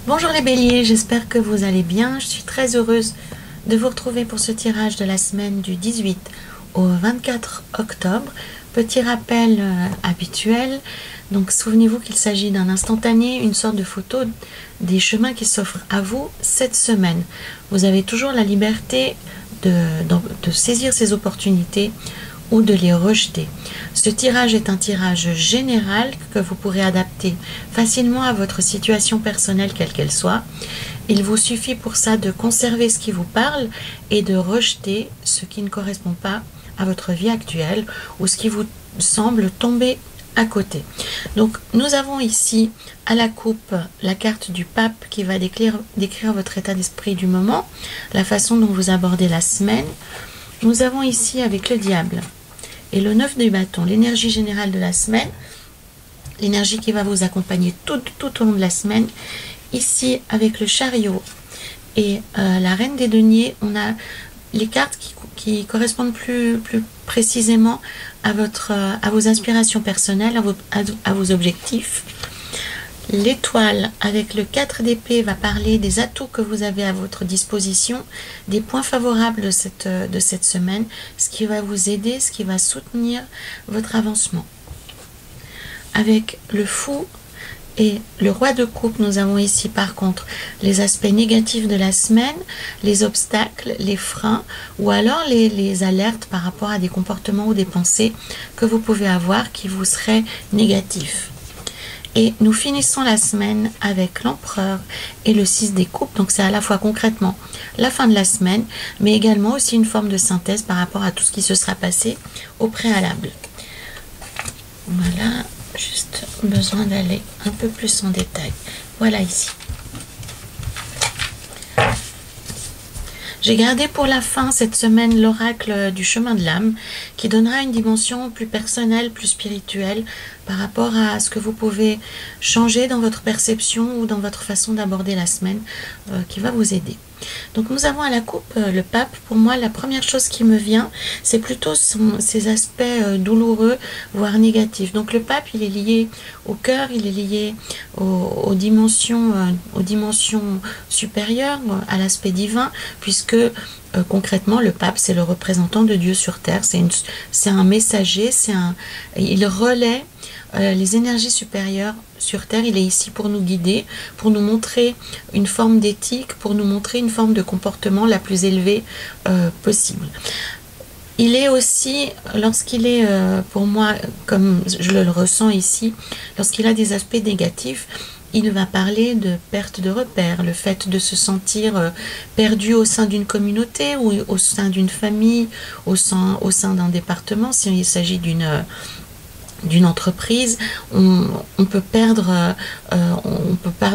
Bonjour les béliers, j'espère que vous allez bien. Je suis très heureuse de vous retrouver pour ce tirage de la semaine du 18 au 24 octobre. Petit rappel habituel, donc souvenez-vous qu'il s'agit d'un instantané, une sorte de photo des chemins qui s'offrent à vous cette semaine. Vous avez toujours la liberté de saisir ces opportunités ou de les rejeter. Ce tirage est un tirage général que vous pourrez adapter facilement à votre situation personnelle quelle qu'elle soit. Il vous suffit pour ça de conserver ce qui vous parle et de rejeter ce qui ne correspond pas à votre vie actuelle ou ce qui vous semble tomber à côté. Donc nous avons ici à la coupe la carte du pape qui va décrire votre état d'esprit du moment, la façon dont vous abordez la semaine. Nous avons ici avec le diable et le 9 de bâton l'énergie générale de la semaine, l'énergie qui va vous accompagner tout au long de la semaine. Ici avec le chariot et la reine des deniers, on a les cartes qui correspondent plus précisément à vos aspirations personnelles, à vos objectifs. L'étoile avec le 4 d'épée va parler des atouts que vous avez à votre disposition, des points favorables de cette semaine, ce qui va vous aider, ce qui va soutenir votre avancement. Avec le fou et le roi de coupe, nous avons ici par contre les aspects négatifs de la semaine, les obstacles, les freins ou alors les alertes par rapport à des comportements ou des pensées que vous pouvez avoir qui vous seraient négatifs. Et nous finissons la semaine avec l'empereur et le 6 des coupes. Donc c'est à la fois concrètement la fin de la semaine, mais également aussi une forme de synthèse par rapport à tout ce qui se sera passé au préalable. Voilà, juste besoin d'aller un peu plus en détail. Voilà ici. J'ai gardé pour la fin cette semaine l'oracle du chemin de l'âme qui donnera une dimension plus personnelle, plus spirituelle par rapport à ce que vous pouvez changer dans votre perception ou dans votre façon d'aborder la semaine qui va vous aider. Donc nous avons à la coupe le pape. Pour moi, la première chose qui me vient, c'est plutôt ses aspects douloureux, voire négatifs. Donc le pape, il est lié au cœur, il est lié aux dimensions supérieures, à l'aspect divin, puisque concrètement, le pape, c'est le représentant de Dieu sur terre. C'est un messager, il relaie les énergies supérieures sur terre. Il est ici pour nous guider, pour nous montrer une forme d'éthique, pour nous montrer une forme de comportement la plus élevée possible. Il est aussi, lorsqu'il est, pour moi, comme je le ressens ici, lorsqu'il a des aspects négatifs, il va parler de perte de repères, le fait de se sentir perdu au sein d'une communauté ou au sein d'une famille, au sein d'un département, s'il s'agit d'une entreprise. On peut perdre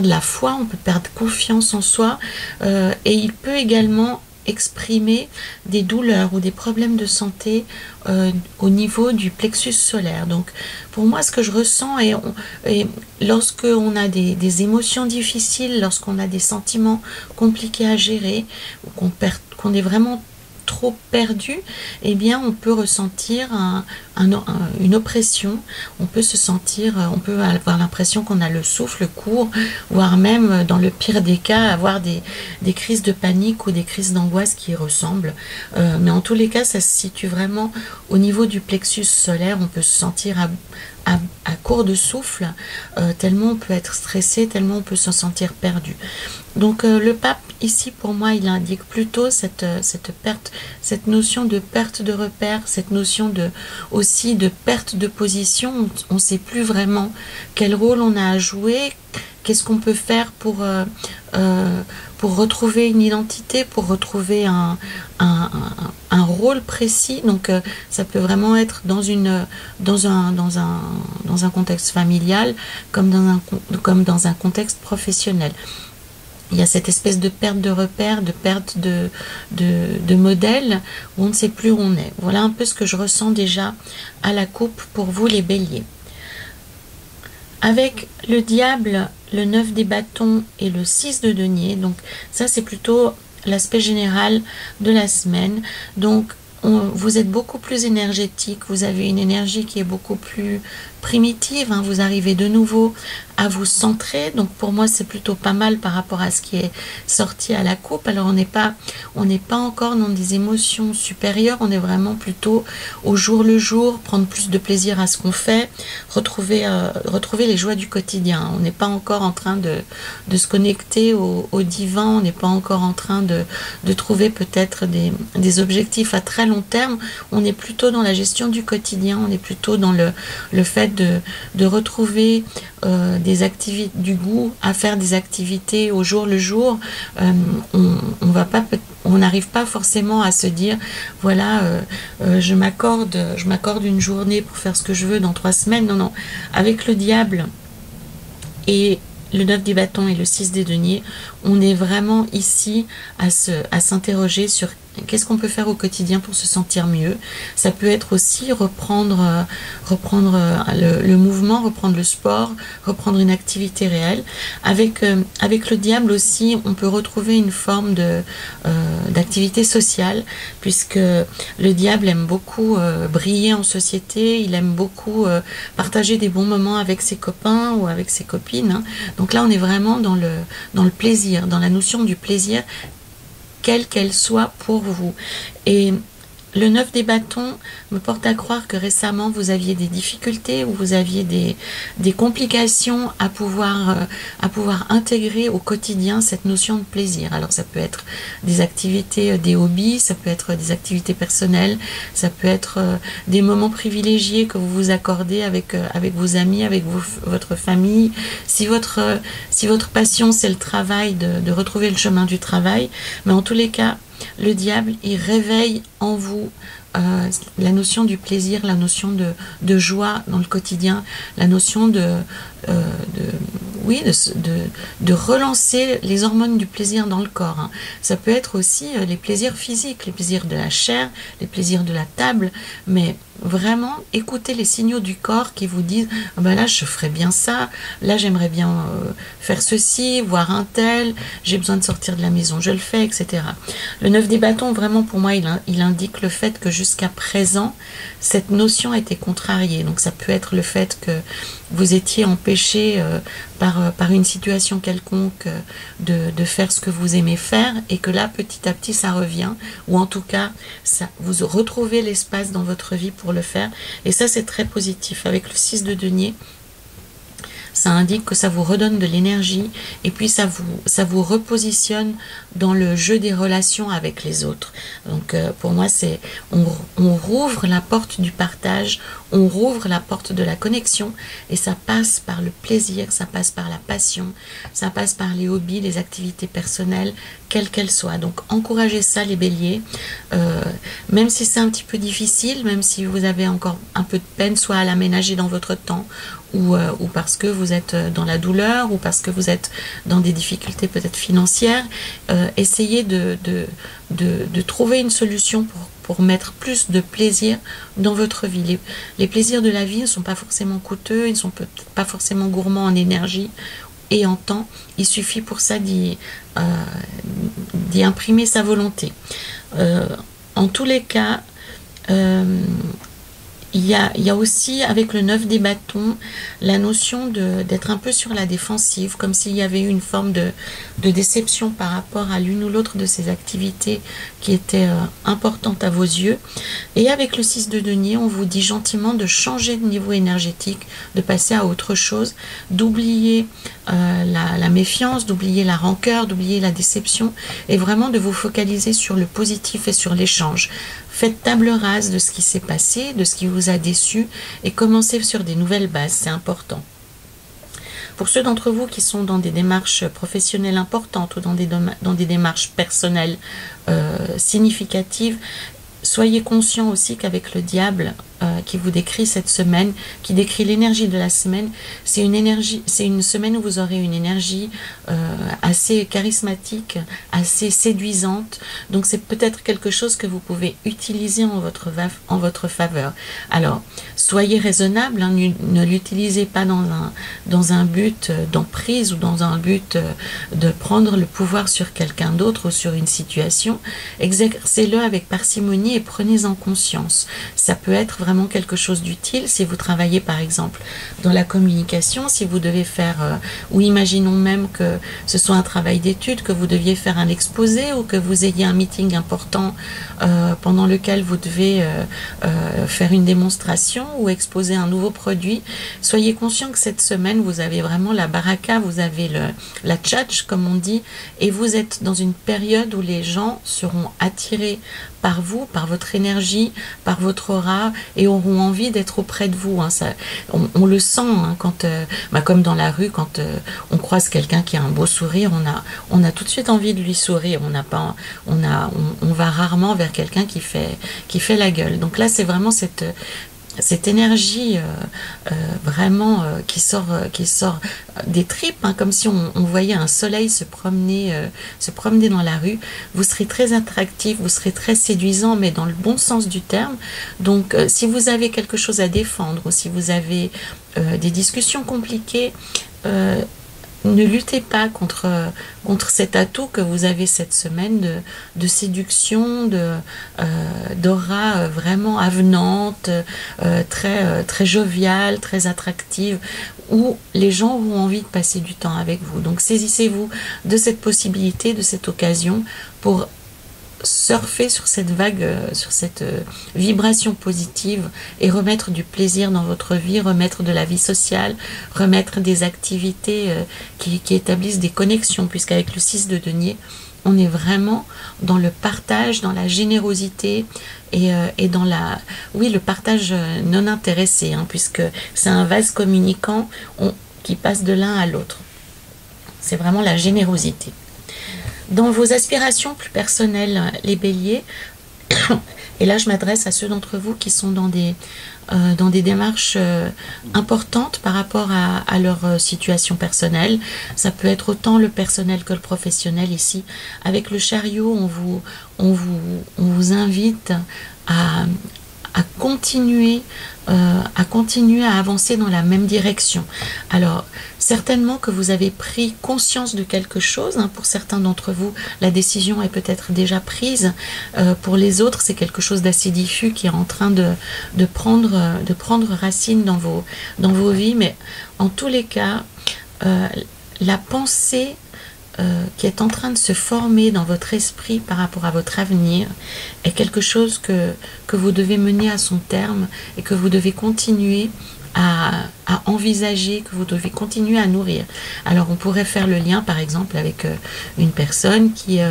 la foi, on peut perdre confiance en soi, et il peut également exprimer des douleurs ou des problèmes de santé au niveau du plexus solaire. Donc pour moi, ce que je ressens, et lorsque on a des émotions difficiles, lorsqu'on a des sentiments compliqués à gérer, ou qu'on est vraiment trop perdu, eh bien on peut ressentir une oppression, on peut avoir l'impression qu'on a le souffle court, voire même dans le pire des cas avoir des crises de panique ou des crises d'angoisse qui y ressemblent, mais en tous les cas ça se situe vraiment au niveau du plexus solaire. On peut se sentir à court de souffle, tellement on peut être stressé, tellement on peut se sentir perdu. Donc le pape ici, pour moi, il indique plutôt cette perte, cette notion de perte de repère, cette notion aussi de perte de position. On ne sait plus vraiment quel rôle on a à jouer, qu'est-ce qu'on peut faire pour retrouver une identité, pour retrouver un rôle précis. Donc ça peut vraiment être dans un contexte familial comme dans un contexte professionnel. Il y a cette espèce de perte de repères, de perte de modèle, où on ne sait plus où on est. Voilà un peu ce que je ressens déjà à la coupe pour vous les béliers. Avec le diable, le 9 des bâtons et le 6 de denier, donc ça c'est plutôt l'aspect général de la semaine. Donc vous êtes beaucoup plus énergétique, vous avez une énergie qui est beaucoup plus primitive, hein, vous arrivez de nouveau à vous centrer, donc pour moi c'est plutôt pas mal par rapport à ce qui est sorti à la coupe. Alors on n'est pas encore dans des émotions supérieures, on est vraiment plutôt au jour le jour, prendre plus de plaisir à ce qu'on fait, retrouver les joies du quotidien. On n'est pas encore en train de se connecter au divin, on n'est pas encore en train de trouver peut-être des objectifs à très long terme, on est plutôt dans la gestion du quotidien, on est plutôt dans le fait de retrouver des activités, du goût à faire des activités au jour le jour. On n'arrive pas forcément à se dire voilà, je m'accorde une journée pour faire ce que je veux dans 3 semaines. Non, non. Avec le diable et le 9 des bâtons et le 6 des deniers, on est vraiment ici à s'interroger sur qu'est-ce qu'on peut faire au quotidien pour se sentir mieux. Ça peut être aussi reprendre le mouvement, reprendre le sport, reprendre une activité réelle. Avec le diable aussi, on peut retrouver une forme d'activité sociale, puisque le diable aime beaucoup briller en société, il aime beaucoup partager des bons moments avec ses copains ou avec ses copines, hein. Donc là, on est vraiment dans le plaisir, dans la notion du plaisir, quelle qu'elle soit pour vous. Et le 9 des bâtons me porte à croire que récemment vous aviez des difficultés ou vous aviez des complications à pouvoir intégrer au quotidien cette notion de plaisir. Alors ça peut être des activités, des hobbies, ça peut être des activités personnelles, ça peut être des moments privilégiés que vous vous accordez avec vos amis, avec votre famille. Si votre passion c'est le travail, de retrouver le chemin du travail, mais en tous les cas, le diable, il réveille en vous la notion du plaisir, la notion de joie dans le quotidien, la notion de relancer les hormones du plaisir dans le corps, hein. Ça peut être aussi les plaisirs physiques, les plaisirs de la chair, les plaisirs de la table, mais vraiment écouter les signaux du corps qui vous disent ah ben là je ferais bien ça, là j'aimerais bien faire ceci, voir un tel, j'ai besoin de sortir de la maison, je le fais, etc. Le 9 des bâtons, vraiment pour moi, il indique le fait que jusqu'à présent cette notion a été contrariée. Donc ça peut être le fait que vous étiez empêché par une situation quelconque de faire ce que vous aimez faire, et que là petit à petit ça revient, ou en tout cas vous retrouvez l'espace dans votre vie pour le faire, et ça c'est très positif. Avec le 6 de denier, ça indique que ça vous redonne de l'énergie, et puis ça vous repositionne dans le jeu des relations avec les autres. Donc pour moi, c'est on rouvre la porte du partage, on rouvre la porte de la connexion, et ça passe par le plaisir, ça passe par la passion, ça passe par les hobbies, les activités personnelles, quelles qu'elles soient. Donc encouragez ça, les béliers, même si c'est un petit peu difficile, même si vous avez encore un peu de peine, soit à l'aménager dans votre temps, ou parce que vous êtes dans la douleur, ou parce que vous êtes dans des difficultés peut-être financières, essayez de trouver une solution pour mettre plus de plaisir dans votre vie. Les plaisirs de la vie ne sont pas forcément coûteux, ils ne sont peut-être pas forcément gourmands en énergie et en temps. Il suffit pour ça d'y imprimer sa volonté. En tous les cas, il y a aussi, avec le 9 des bâtons, la notion d'être un peu sur la défensive, comme s'il y avait eu une forme de déception par rapport à l'une ou l'autre de ces activités qui étaient importantes à vos yeux. Et avec le 6 de denier, on vous dit gentiment de changer de niveau énergétique, de passer à autre chose, d'oublier la méfiance, d'oublier la rancœur, d'oublier la déception, et vraiment de vous focaliser sur le positif et sur l'échange. Faites table rase de ce qui s'est passé, de ce qui vous a déçu, et commencez sur des nouvelles bases, c'est important. Pour ceux d'entre vous qui sont dans des démarches professionnelles importantes ou dans des démarches personnelles significatives, soyez conscients aussi qu'avec le diable, qui vous décrit cette semaine, qui décrit l'énergie de la semaine. C'est une énergie, c'est une semaine où vous aurez une énergie assez charismatique, assez séduisante. Donc c'est peut-être quelque chose que vous pouvez utiliser en votre faveur. Alors, soyez raisonnable, hein, ne l'utilisez pas dans un but d'emprise ou dans un but de prendre le pouvoir sur quelqu'un d'autre ou sur une situation. Exercez-le avec parcimonie et prenez-en conscience. Ça peut être vraiment quelque chose d'utile si vous travaillez par exemple dans la communication, si vous devez faire, ou imaginons même que ce soit un travail d'étude, que vous deviez faire un exposé ou que vous ayez un meeting important pendant lequel vous devez faire une démonstration ou exposer un nouveau produit. Soyez conscient que cette semaine, vous avez vraiment la baraka, vous avez la tchatch, comme on dit, et vous êtes dans une période où les gens seront attirés par vous, par votre énergie, par votre aura, et auront envie d'être auprès de vous. Hein. On le sent, hein, quand, comme dans la rue, quand on croise quelqu'un qui a un beau sourire, on a tout de suite envie de lui sourire. On va rarement vers quelqu'un qui fait la gueule. Donc là, c'est vraiment cette énergie vraiment qui sort des tripes, hein, comme si on voyait un soleil se promener dans la rue. Vous serez très attractif, vous serez très séduisant, mais dans le bon sens du terme. Donc si vous avez quelque chose à défendre ou si vous avez des discussions compliquées, ne luttez pas contre cet atout que vous avez cette semaine de séduction, d'aura vraiment avenante, très joviale, très attractive, où les gens auront envie de passer du temps avec vous. Donc saisissez-vous de cette possibilité, de cette occasion pour surfer sur cette vague, sur cette vibration positive et remettre du plaisir dans votre vie, remettre de la vie sociale, remettre des activités qui établissent des connexions, puisqu'avec le 6 de denier, on est vraiment dans le partage, dans la générosité et dans le partage non intéressé, hein, puisque c'est un vase communicant qui passe de l'un à l'autre. C'est vraiment la générosité. Dans vos aspirations plus personnelles, les béliers, et là je m'adresse à ceux d'entre vous qui sont dans des démarches importantes par rapport à leur situation personnelle. Ça peut être autant le personnel que le professionnel ici. Avec le chariot, on vous invite à continuer à avancer dans la même direction. Alors, certainement que vous avez pris conscience de quelque chose. Hein, pour certains d'entre vous, la décision est peut-être déjà prise. Pour les autres, c'est quelque chose d'assez diffus qui est en train de prendre racine dans vos vies. Mais en tous les cas, la pensée qui est en train de se former dans votre esprit par rapport à votre avenir est quelque chose que vous devez mener à son terme et que vous devez continuer à envisager, que vous devez continuer à nourrir. Alors on pourrait faire le lien par exemple avec une personne qui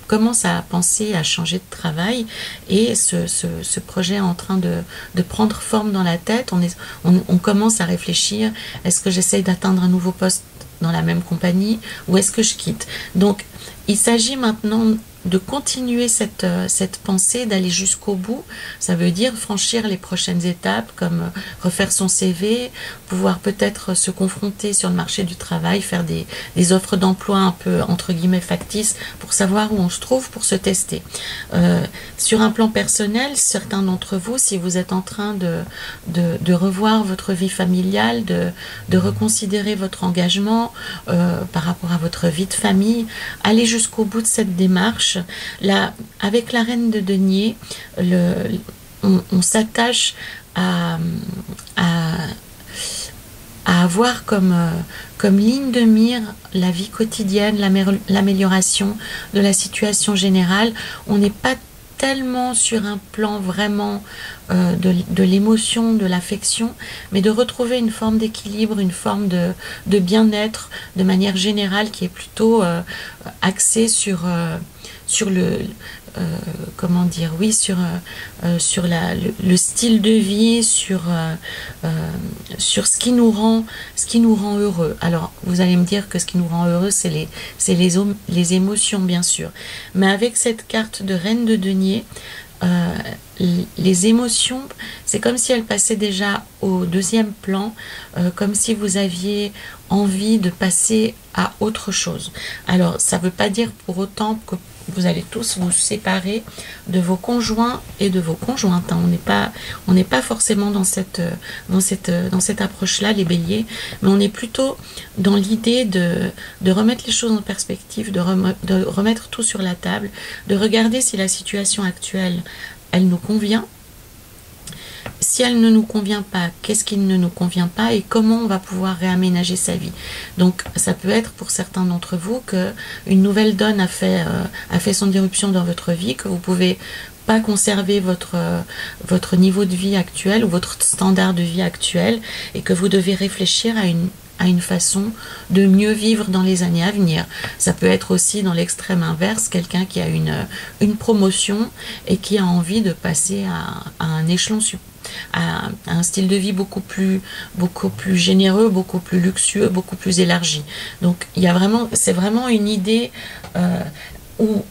commence à penser à changer de travail, et ce projet est en train de prendre forme dans la tête. On commence à réfléchir, est-ce que j'essaye d'atteindre un nouveau poste dans la même compagnie ou est-ce que je quitte? Donc il s'agit maintenant de continuer cette pensée, d'aller jusqu'au bout. Ça veut dire franchir les prochaines étapes, comme refaire son CV, pouvoir peut-être se confronter sur le marché du travail, faire des offres d'emploi un peu entre guillemets factices pour savoir où on se trouve, pour se tester. Sur un plan personnel, certains d'entre vous, si vous êtes en train de revoir votre vie familiale, de reconsidérer votre engagement par rapport à votre vie de famille, allez jusqu'au bout de cette démarche. Là, avec la reine de denier, on s'attache à avoir comme ligne de mire la vie quotidienne, l'amélioration de la situation générale. On n'est pas tellement sur un plan vraiment de l'émotion, de l'affection, mais de retrouver une forme d'équilibre, une forme de bien-être de manière générale qui est plutôt axée sur le comment dire, oui, sur le style de vie, sur ce qui nous rend heureux. Alors vous allez me dire que ce qui nous rend heureux, c'est les émotions, bien sûr, mais avec cette carte de reine de denier, euh, les émotions, c'est comme si elles passaient déjà au deuxième plan, comme si vous aviez envie de passer à autre chose. Alors, ça ne veut pas dire pour autant que vous allez tous vous séparer de vos conjoints et de vos conjointes, hein. On n'est pas forcément dans cette approche-là, les béliers, mais on est plutôt dans l'idée de remettre les choses en perspective, de remettre tout sur la table, de regarder si la situation actuelle, elle nous convient. Si elle ne nous convient pas, qu'est-ce qui ne nous convient pas et comment on va pouvoir réaménager sa vie. Donc ça peut être pour certains d'entre vous que une nouvelle donne a fait son irruption dans votre vie, que vous pouvez pas conserver votre niveau de vie actuel ou votre standard de vie actuel et que vous devez réfléchir à une façon de mieux vivre dans les années à venir. Ça peut être aussi dans l'extrême inverse, quelqu'un qui a une promotion et qui a envie de passer à un échelon à un style de vie beaucoup plus généreux, beaucoup plus luxueux, beaucoup plus élargi. Donc c'est vraiment une idée où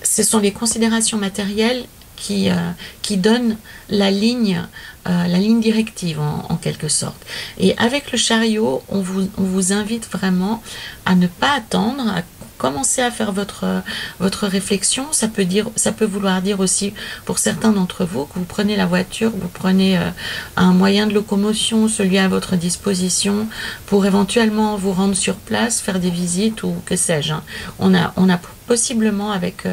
ce sont les considérations matérielles qui donnent la ligne directive en quelque sorte. Et avec le chariot, on vous invite vraiment à ne pas attendre, à commencer à faire votre réflexion. Ça peut vouloir dire aussi pour certains d'entre vous que vous prenez la voiture, vous prenez un moyen de locomotion, celui à votre disposition, pour éventuellement vous rendre sur place, faire des visites ou que sais-je, hein. On a possiblement avec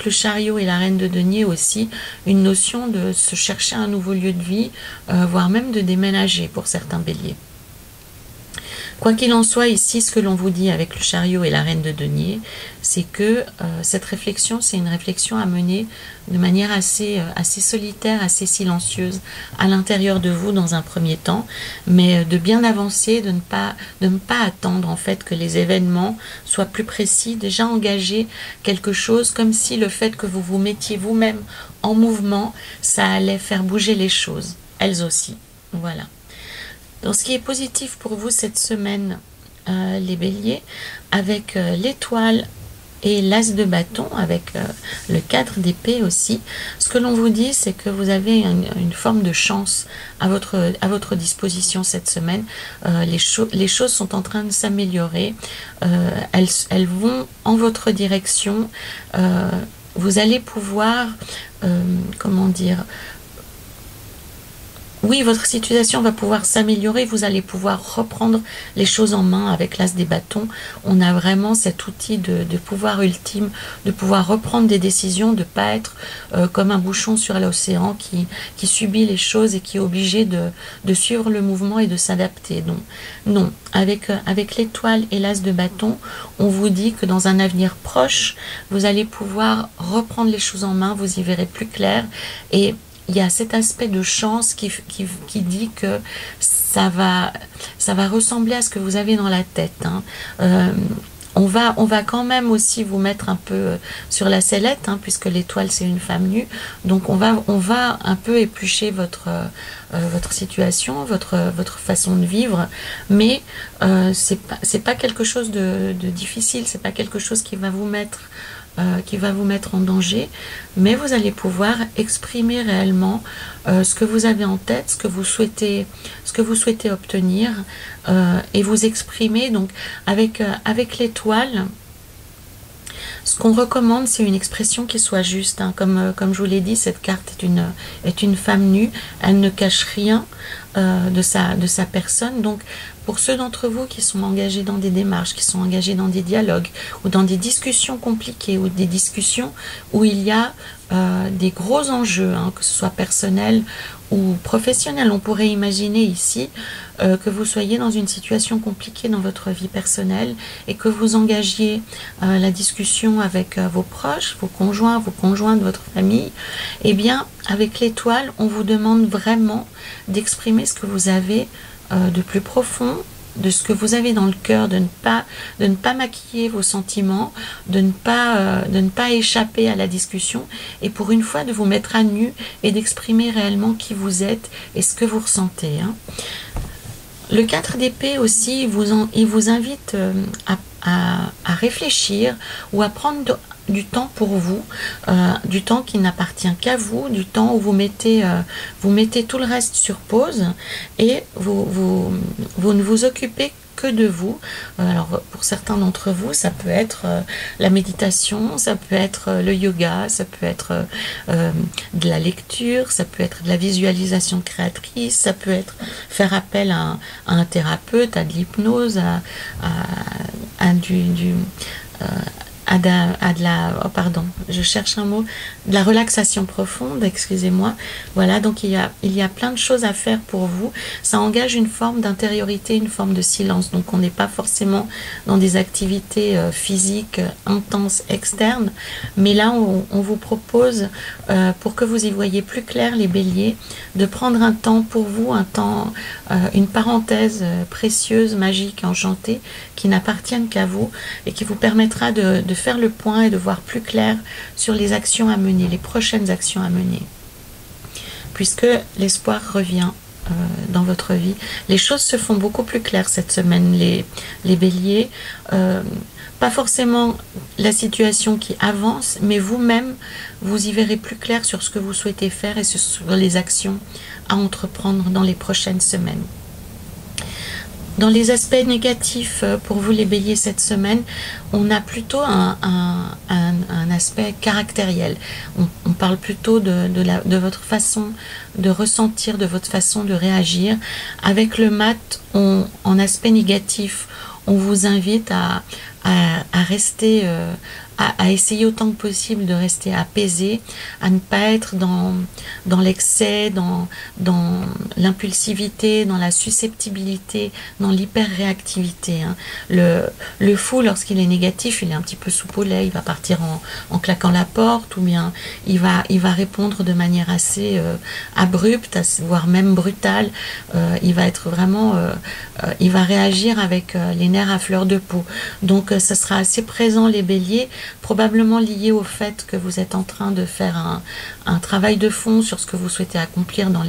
le chariot et la reine de denier aussi une notion de se chercher un nouveau lieu de vie, voire même de déménager pour certains béliers. Quoi qu'il en soit, ici, ce que l'on vous dit avec le chariot et la reine de denier, c'est que cette réflexion, c'est une réflexion à mener de manière assez solitaire, assez silencieuse à l'intérieur de vous dans un premier temps, mais de bien avancer, de ne pas attendre en fait que les événements soient plus précis, déjà engager quelque chose comme si le fait que vous vous mettiez vous-même en mouvement, ça allait faire bouger les choses, elles aussi. Voilà. Donc, ce qui est positif pour vous cette semaine, les béliers, avec l'étoile et l'as de bâton, avec le 4 d'épée aussi, ce que l'on vous dit, c'est que vous avez une forme de chance à votre disposition cette semaine. Les choses sont en train de s'améliorer, elles vont en votre direction. Vous allez pouvoir, comment dire, oui, votre situation va pouvoir s'améliorer, vous allez pouvoir reprendre les choses en main avec l'as des bâtons. On a vraiment cet outil de pouvoir ultime, de pouvoir reprendre des décisions, de ne pas être comme un bouchon sur l'océan qui subit les choses et qui est obligé de suivre le mouvement et de s'adapter. Donc, non, avec l'étoile et l'as de bâton, on vous dit que dans un avenir proche, vous allez pouvoir reprendre les choses en main, vous y verrez plus clair et il y a cet aspect de chance qui dit que ça va ressembler à ce que vous avez dans la tête, hein. On va quand même aussi vous mettre un peu sur la sellette, hein, puisque l'étoile c'est une femme nue. Donc on va un peu éplucher votre situation, votre façon de vivre, mais c'est pas quelque chose de difficile, c'est pas quelque chose qui va vous mettre en danger, mais vous allez pouvoir exprimer réellement ce que vous avez en tête, ce que vous souhaitez obtenir, et vous exprimer. Donc avec l'étoile, ce qu'on recommande, c'est une expression qui soit juste, hein. Comme je vous l'ai dit, cette carte est une femme nue, elle ne cache rien de sa personne. Donc pour ceux d'entre vous qui sont engagés dans des démarches, qui sont engagés dans des dialogues ou dans des discussions compliquées ou des discussions où il y a des gros enjeux, hein, que ce soit personnel ou professionnel, on pourrait imaginer ici que vous soyez dans une situation compliquée dans votre vie personnelle et que vous engagiez la discussion avec vos proches, vos conjoints, de votre famille. Eh bien, avec l'étoile, on vous demande vraiment d'exprimer ce que vous avez de plus profond, de ce que vous avez dans le cœur, de ne pas maquiller vos sentiments, de ne pas échapper à la discussion et pour une fois de vous mettre à nu et d'exprimer réellement qui vous êtes et ce que vous ressentez, hein. Le 4 d'épée aussi, il vous invite à réfléchir ou à prendre du temps pour vous, du temps qui n'appartient qu'à vous, du temps où vous mettez tout le reste sur pause et vous ne vous occupez que de vous. Alors pour certains d'entre vous, ça peut être la méditation, ça peut être le yoga, ça peut être de la lecture, ça peut être de la visualisation créatrice, ça peut être faire appel à un thérapeute, à de l'hypnose, oh pardon, je cherche un mot, de la relaxation profonde, excusez-moi. Voilà, donc il y a plein de choses à faire pour vous. Ça engage une forme d'intériorité, une forme de silence. Donc on n'est pas forcément dans des activités physiques intenses externes, mais là on vous propose, pour que vous y voyez plus clair les béliers, de prendre un temps pour vous, un temps, une parenthèse précieuse, magique, enchantée, qui n'appartiennent qu'à vous et qui vous permettra de faire le point et de voir plus clair sur les actions à mener, les prochaines actions à mener. Puisque l'espoir revient dans votre vie. Les choses se font beaucoup plus claires cette semaine, les béliers. Pas forcément la situation qui avance, mais vous-même, vous y verrez plus clair sur ce que vous souhaitez faire et sur les actions à entreprendre dans les prochaines semaines. Dans les aspects négatifs pour vous les béliers cette semaine, on a plutôt un aspect caractériel. On parle plutôt de votre façon de ressentir, de votre façon de réagir. Avec le mat, en aspect négatif, on vous invite à rester, à essayer autant que possible de rester apaisé, à ne pas être dans l'excès, dans l'impulsivité, dans la susceptibilité, dans l'hyper-réactivité. Hein. Le fou, lorsqu'il est négatif, il est un petit peu soupolé, il va partir en claquant la porte, ou bien il va répondre de manière assez abrupte, voire même brutale. Il va être vraiment, il va réagir avec les nerfs à fleur de peau. Donc ça sera assez présent les béliers, probablement lié au fait que vous êtes en train de faire un travail de fond sur ce que vous souhaitez accomplir dans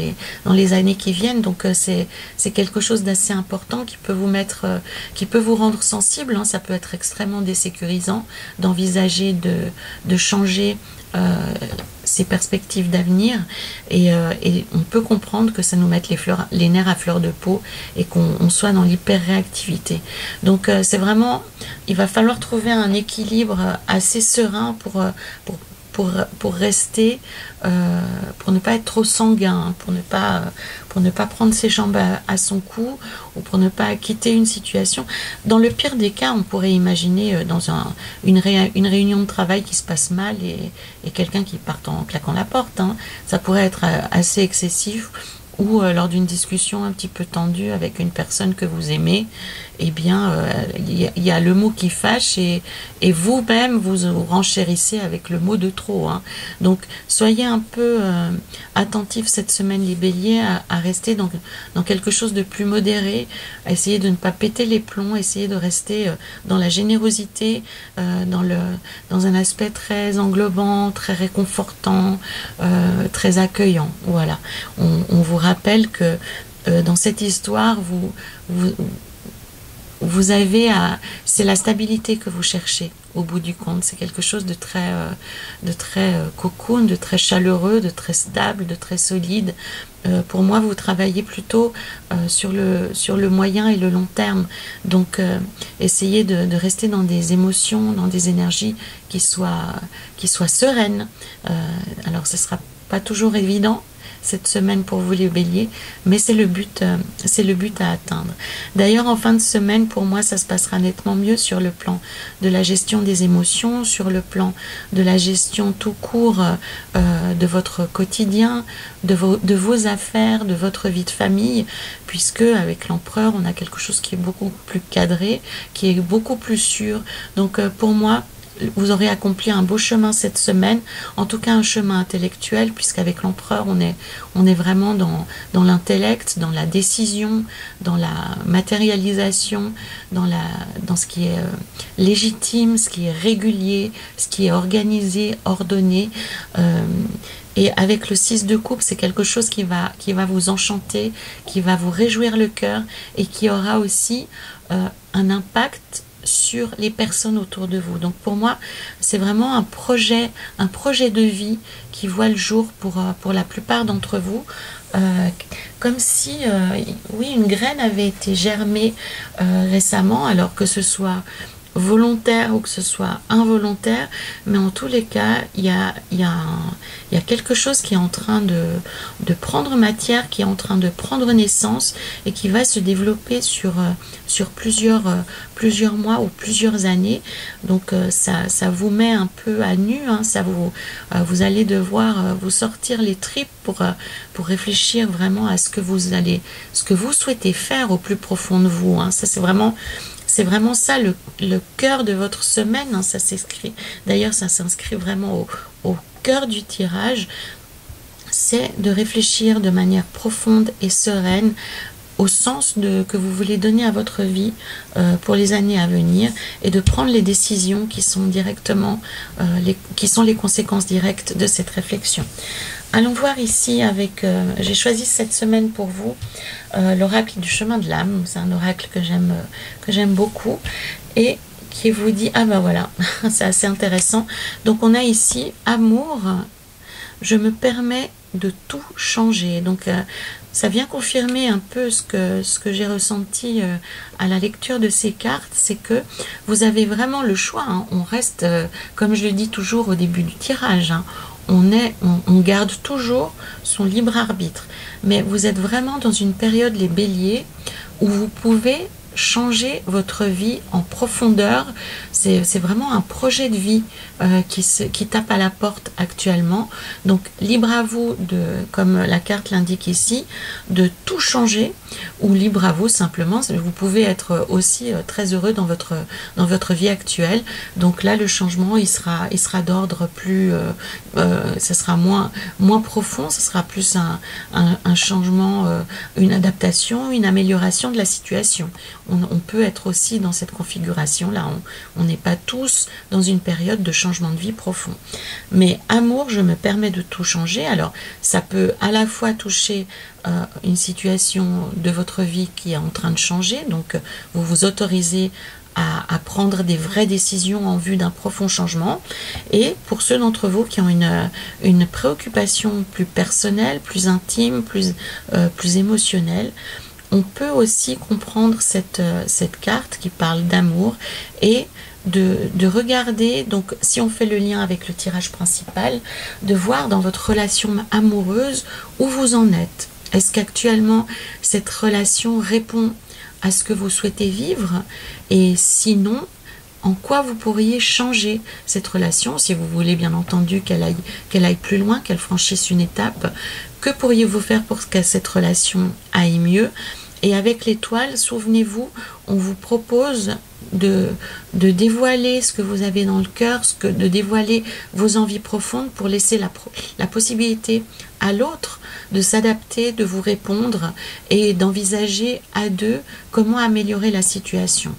les années qui viennent. Donc c'est quelque chose d'assez important qui peut vous mettre, qui peut vous rendre sensible. Hein. Ça peut être extrêmement désécurisant d'envisager de changer ses perspectives d'avenir, et on peut comprendre que ça nous mette les nerfs à fleur de peau et qu'on soit dans l'hyper-réactivité. Donc c'est vraiment, il va falloir trouver un équilibre assez serein pour rester, pour ne pas être trop sanguin, pour ne pas prendre ses jambes à son cou, ou pour ne pas quitter une situation. Dans le pire des cas, on pourrait imaginer dans une réunion de travail qui se passe mal et quelqu'un qui part en claquant la porte. Hein. Ça pourrait être assez excessif, ou lors d'une discussion un petit peu tendue avec une personne que vous aimez, eh bien, il y a le mot qui fâche, et vous-même, vous renchérissez avec le mot de trop. Hein. Donc, soyez un peu attentifs cette semaine, les béliers, à rester dans quelque chose de plus modéré, à essayer de ne pas péter les plombs, essayer de rester dans la générosité, dans un aspect très englobant, très réconfortant, très accueillant. Voilà. On vous rappelle que dans cette histoire, vous avez c'est la stabilité que vous cherchez au bout du compte. C'est quelque chose de très cocoon, de très chaleureux, de très stable, de très solide. Pour moi, vous travaillez plutôt sur le moyen et le long terme. Donc, essayez de rester dans des émotions, dans des énergies qui soient sereines. Alors, ce ne sera pas toujours évident cette semaine pour vous les béliers, mais c'est le but à atteindre. D'ailleurs, en fin de semaine, pour moi, ça se passera nettement mieux sur le plan de la gestion des émotions, sur le plan de la gestion tout court de votre quotidien, de vos affaires, de votre vie de famille, puisque avec l'empereur, on a quelque chose qui est beaucoup plus cadré, qui est beaucoup plus sûr. Donc pour moi, vous aurez accompli un beau chemin cette semaine, en tout cas un chemin intellectuel, puisqu'avec l'empereur, on est vraiment dans l'intellect, dans la décision, dans la matérialisation, dans ce qui est légitime, ce qui est régulier, ce qui est organisé, ordonné. Et avec le 6 de coupe, c'est quelque chose qui va vous enchanter, qui va vous réjouir le cœur, et qui aura aussi un impact sur les personnes autour de vous. Donc pour moi, c'est vraiment un projet de vie qui voit le jour pour la plupart d'entre vous. Comme si, oui, une graine avait été germée récemment, alors que ce soit volontaire ou que ce soit involontaire, mais en tous les cas, il y a quelque chose qui est en train de prendre matière, qui est en train de prendre naissance et qui va se développer sur plusieurs mois ou plusieurs années. Donc ça vous met un peu à nu, hein, vous allez devoir vous sortir les tripes pour réfléchir vraiment à ce que vous souhaitez faire au plus profond de vous, hein. Ça, c'est vraiment ça le cœur de votre semaine, hein, ça s'inscrit. D'ailleurs, ça s'inscrit vraiment au cœur du tirage. C'est de réfléchir de manière profonde et sereine au sens que vous voulez donner à votre vie pour les années à venir, et de prendre les décisions qui sont directement qui sont les conséquences directes de cette réflexion. Allons voir ici avec, j'ai choisi cette semaine pour vous l'oracle du chemin de l'âme. C'est un oracle que j'aime beaucoup et qui vous dit, ah ben voilà, c'est assez intéressant. Donc on a ici amour, je me permets de tout changer. Donc ça vient confirmer un peu ce que j'ai ressenti à la lecture de ces cartes, c'est que vous avez vraiment le choix, hein. On reste, comme je le dis toujours au début du tirage, hein, on garde toujours son libre arbitre, mais vous êtes vraiment dans une période, les béliers, où vous pouvez changer votre vie en profondeur. C'est vraiment un projet de vie qui tape à la porte actuellement. Donc libre à vous, comme la carte l'indique ici, de tout changer, ou libre à vous simplement, vous pouvez être aussi très heureux dans votre vie actuelle. Donc là, le changement, il sera d'ordre plus, ça sera moins profond, ce sera plus un changement, une adaptation, une amélioration de la situation. On peut être aussi dans cette configuration-là. On n'est pas tous dans une période de changement de vie profond. Mais amour, je me permets de tout changer. Alors, ça peut à la fois toucher une situation de votre vie qui est en train de changer. Donc, vous vous autorisez à prendre des vraies décisions en vue d'un profond changement. Et pour ceux d'entre vous qui ont une préoccupation plus personnelle, plus intime, plus émotionnelle, on peut aussi comprendre cette carte qui parle d'amour et de regarder, donc si on fait le lien avec le tirage principal, de voir dans votre relation amoureuse où vous en êtes. Est-ce qu'actuellement cette relation répond à ce que vous souhaitez vivre, et sinon, en quoi vous pourriez changer cette relation, si vous voulez bien entendu qu'elle aille plus loin, qu'elle franchisse une étape. Que pourriez-vous faire pour que cette relation aille mieux? Et avec l'étoile, souvenez-vous, on vous propose de dévoiler ce que vous avez dans le cœur, de dévoiler vos envies profondes pour laisser la possibilité à l'autre de s'adapter, de vous répondre et d'envisager à deux comment améliorer la situation.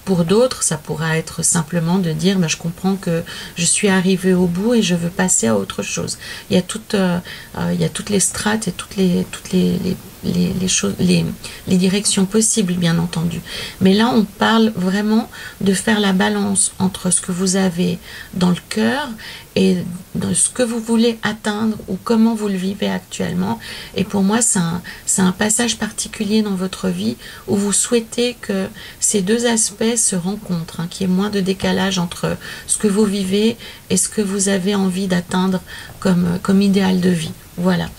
Pour d'autres, ça pourra être simplement de dire je comprends que je suis arrivée au bout et je veux passer à autre chose. Il y a toutes les strates et toutes les choses, les directions possibles, bien entendu. Mais là, on parle vraiment de faire la balance entre ce que vous avez dans le cœur et de ce que vous voulez atteindre ou comment vous le vivez actuellement. Et pour moi, c'est un passage particulier dans votre vie où vous souhaitez que ces deux aspects se rencontrent, hein, qu'il y ait moins de décalage entre ce que vous vivez et ce que vous avez envie d'atteindre comme idéal de vie. Voilà.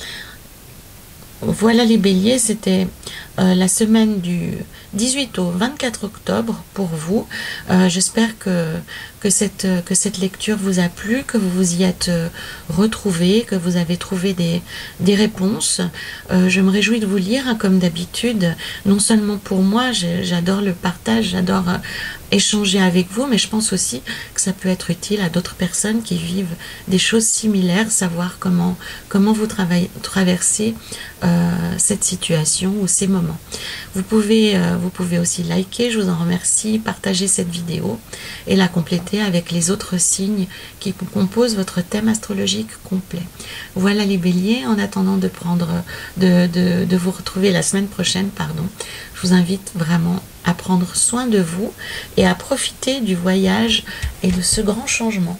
Voilà les béliers, c'était la semaine du 18 au 24 octobre pour vous. J'espère que cette lecture vous a plu, que vous vous y êtes retrouvés, que vous avez trouvé des réponses. Je me réjouis de vous lire, hein, comme d'habitude, non seulement pour moi, j'adore le partage, j'adore échanger avec vous, mais je pense aussi que ça peut être utile à d'autres personnes qui vivent des choses similaires, savoir comment vous traversez cette situation ou ces moments. Vous pouvez aussi liker, je vous en remercie, partager cette vidéo et la compléter avec les autres signes qui composent votre thème astrologique complet. Voilà les béliers, en attendant de vous retrouver la semaine prochaine, je vous invite vraiment à prendre soin de vous et à profiter du voyage et de ce grand changement.